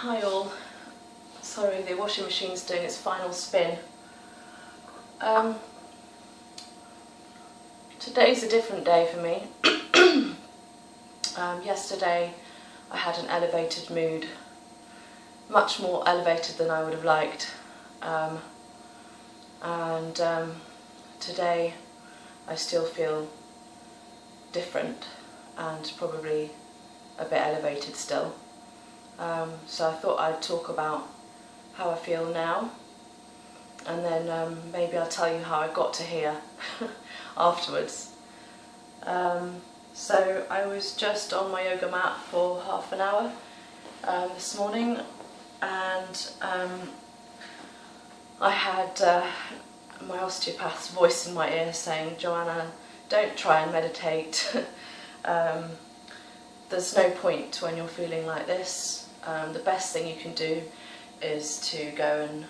Hi all. Sorry, the washing machine's doing its final spin. Today's a different day for me. Yesterday I had an elevated mood, much more elevated than I would have liked. Today I still feel different and probably a bit elevated still. So I thought I'd talk about how I feel now, and then maybe I'll tell you how I got to here afterwards. So I was just on my yoga mat for half an hour this morning, and I had my osteopath's voice in my ear saying, "Joanna, don't try and meditate. There's no point when you're feeling like this. The best thing you can do is to go and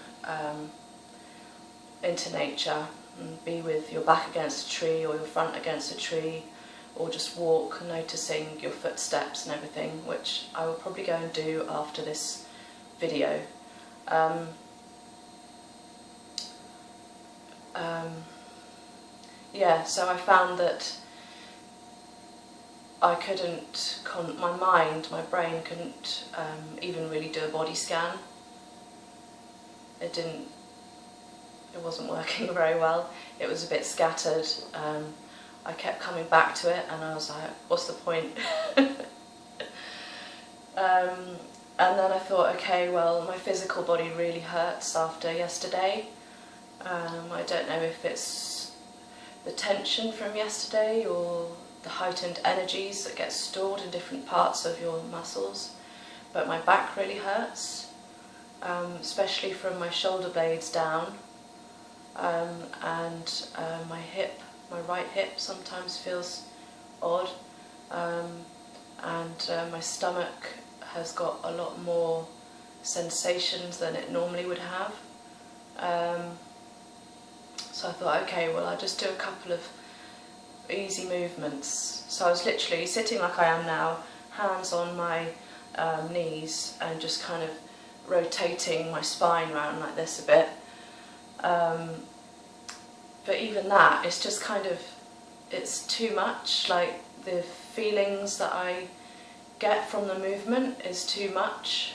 into nature and be with your back against a tree or your front against a tree, or just walk, noticing your footsteps and everything," which I will probably go and do after this video. Yeah, so I found that I couldn't, my brain couldn't even really do a body scan. It wasn't working very well. It was a bit scattered. I kept coming back to it and I was like, what's the point? And then I thought, okay, well, my physical body really hurts after yesterday. I don't know if it's the tension from yesterday or the heightened energies that get stored in different parts of your muscles, but my back really hurts, especially from my shoulder blades down, and my right hip sometimes feels odd, and my stomach has got a lot more sensations than it normally would have. So I thought, okay, well, I'll just do a couple of easy movements. So I was literally sitting like I am now, hands on my knees, and just kind of rotating my spine around like this a bit. But even that, it's just kind of, it's too much. Like, the feelings that I get from the movement is too much.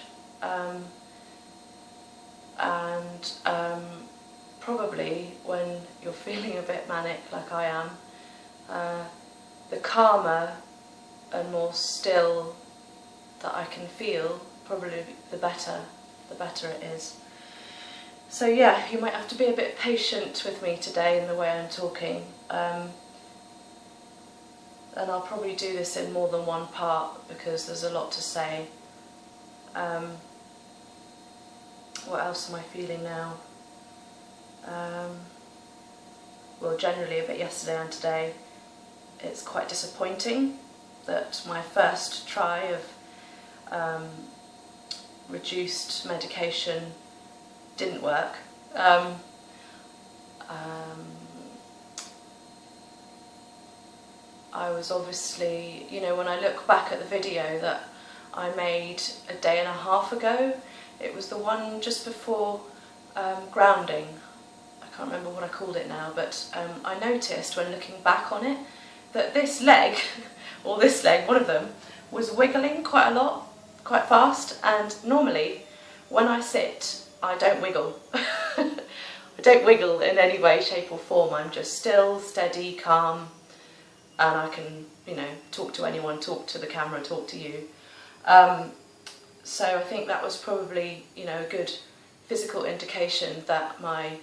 Probably when you're feeling a bit manic like I am, the calmer and more still that I can feel, probably the better it is. So yeah, you might have to be a bit patient with me today in the way I'm talking, and I'll probably do this in more than one part because there's a lot to say. What else am I feeling now? Well, generally a bit yesterday and today. It's quite disappointing that my first try of reduced medication didn't work. I was obviously, you know, when I look back at the video that I made a day and a half ago, it was the one just before grounding. I can't remember what I called it now, but I noticed when looking back on it that this leg, or this leg, one of them, was wiggling quite a lot, quite fast, and normally when I sit I don't wiggle. I don't wiggle in any way, shape or form. I'm just still, steady, calm, and I can, you know, talk to anyone, talk to the camera, talk to you. So I think that was probably, you know, a good physical indication that my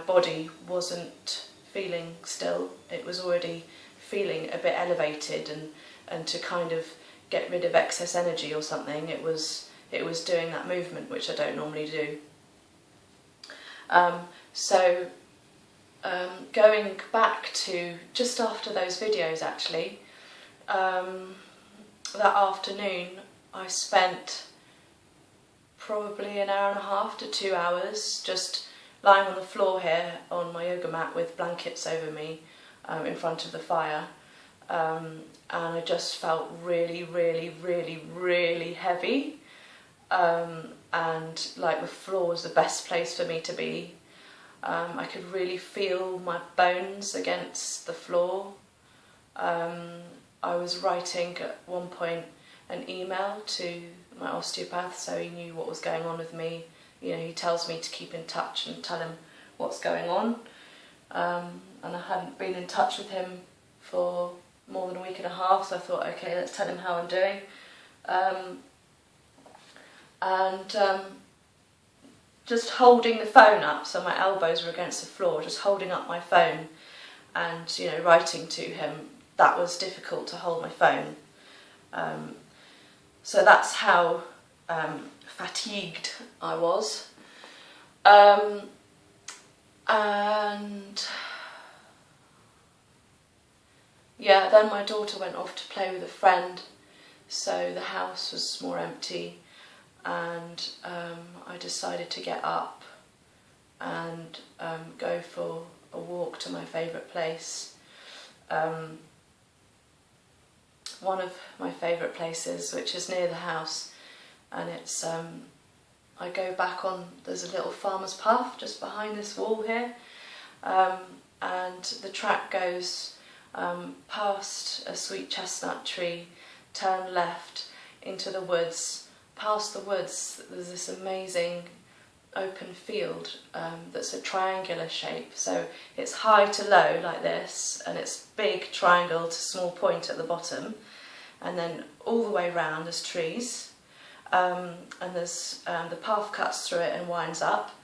body wasn't feeling still. It was already feeling a bit elevated, and to kind of get rid of excess energy or something, it was doing that movement, which I don't normally do. Going back to just after those videos, actually, that afternoon I spent probably an hour and a half to 2 hours just lying on the floor here on my yoga mat with blankets over me in front of the fire, and I just felt really, really, really, really heavy. and like the floor was the best place for me to be. I could really feel my bones against the floor. I was writing at one point an email to my osteopath, so he knew what was going on with me. You know, he tells me to keep in touch and tell him what's going on. And I hadn't been in touch with him for more than a week and a half, so I thought, okay, let's tell him how I'm doing. Just holding the phone up, so my elbows were against the floor, just holding up my phone and, you know, writing to him, that was difficult to hold my phone. So that's how fatigued I was. And yeah, then my daughter went off to play with a friend, so the house was more empty, and I decided to get up and go for a walk to my favourite place. One of my favourite places, which is near the house, and it's I go back on, there's a little farmer's path just behind this wall here, and the track goes past a sweet chestnut tree, turn left into the woods. Past the woods there's this amazing open field that's a triangular shape, so it's high to low like this, and it's big triangle to small point at the bottom, and then all the way round there's trees, and there's the path cuts through it and winds up,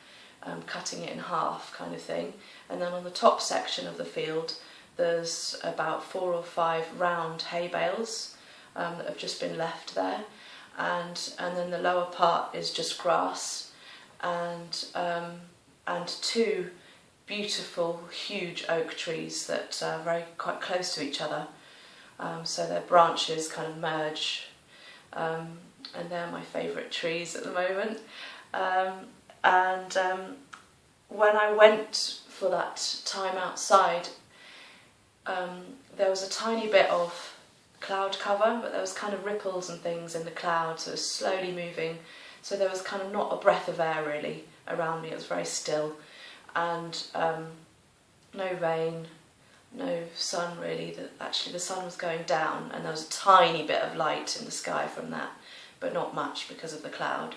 cutting it in half kind of thing, and then on the top section of the field there's about 4 or 5 round hay bales that have just been left there, and then the lower part is just grass, and 2 beautiful huge oak trees that are quite close to each other, so their branches kind of merge, and they're my favourite trees at the moment. When I went for that time outside, there was a tiny bit of cloud cover, but there was kind of ripples and things in the clouds, so it was slowly moving, so there was kind of not a breath of air really around me. It was very still, and no rain, no sun really. Actually the sun was going down, and there was a tiny bit of light in the sky from that, but not much because of the cloud.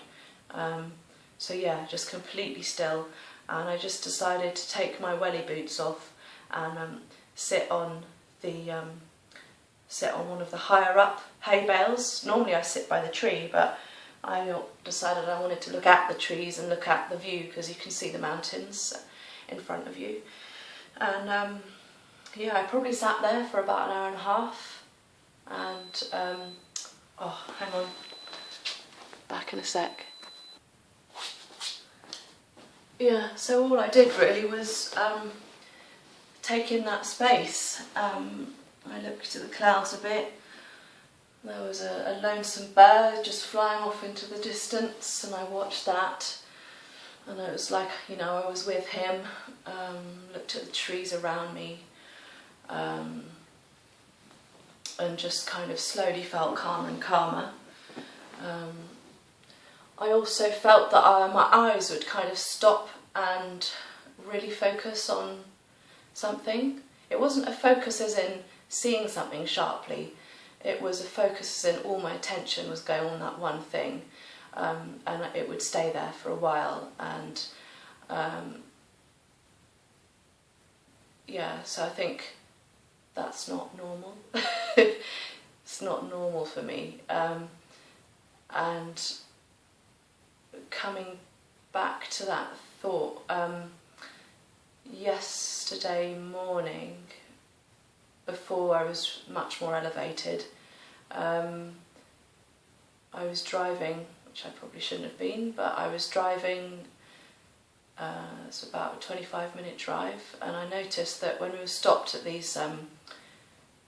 So yeah, just completely still, and I just decided to take my welly boots off and sit on one of the higher up hay bales. Normally I sit by the tree, but I decided I wanted to look at the trees and look at the view, because you can see the mountains in front of you. And yeah, I probably sat there for about an hour and a half, and oh, hang on, back in a sec. Yeah, so all I did really was take in that space. I looked at the clouds a bit. There was a lonesome bird just flying off into the distance, and I watched that, and it was like, you know, I was with him, looked at the trees around me, and just kind of slowly felt calmer and calmer. I also felt that my eyes would kind of stop and really focus on something. It wasn't a focus as in seeing something sharply, it was a focus as in all my attention was going on that one thing, and it would stay there for a while, and yeah, so I think that's not normal. It's not normal for me, and coming back to that thought, yesterday morning, before I was much more elevated, I was driving, which I probably shouldn't have been, but I was driving, it's about a 25-minute drive, and I noticed that when we were stopped at these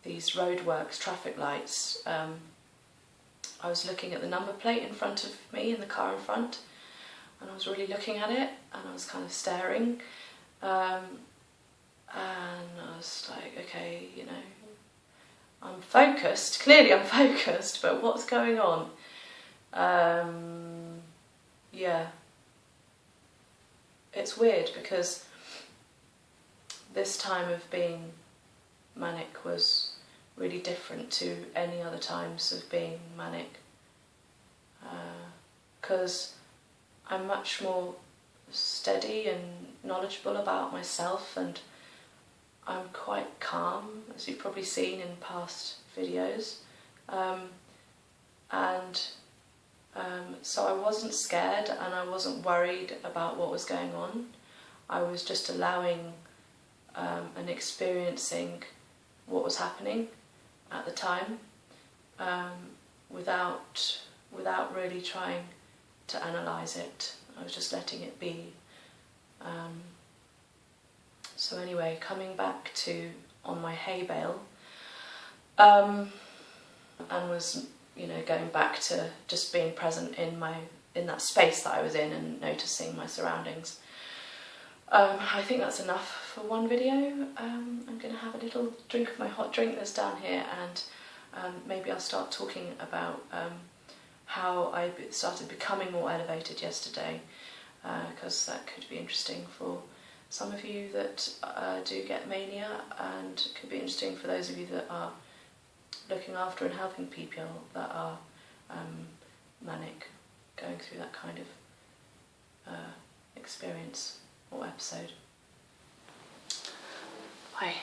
roadworks, traffic lights, I was looking at the number plate in front of me, in the car in front, and I was really looking at it, and I was kind of staring, and I was like, okay, you know, I'm focused, clearly I'm focused, but what's going on? yeah, it's weird because this time of being manic was really different to any other times of being manic, because I'm much more steady and knowledgeable about myself, and I'm quite calm, as you've probably seen in past videos, so I wasn't scared and I wasn't worried about what was going on. I was just allowing and experiencing what was happening at the time, without really trying to analyse it. I was just letting it be. So anyway, coming back to on my hay bale, and was, you know, going back to just being present in that space that I was in and noticing my surroundings. I think that's enough for one video. I'm going to have a little drink of my hot drink that's down here, and maybe I'll start talking about how I started becoming more elevated yesterday, because that could be interesting for some of you that do get mania, and it could be interesting for those of you that are looking after and helping people that are manic, going through that kind of experience or episode. Bye.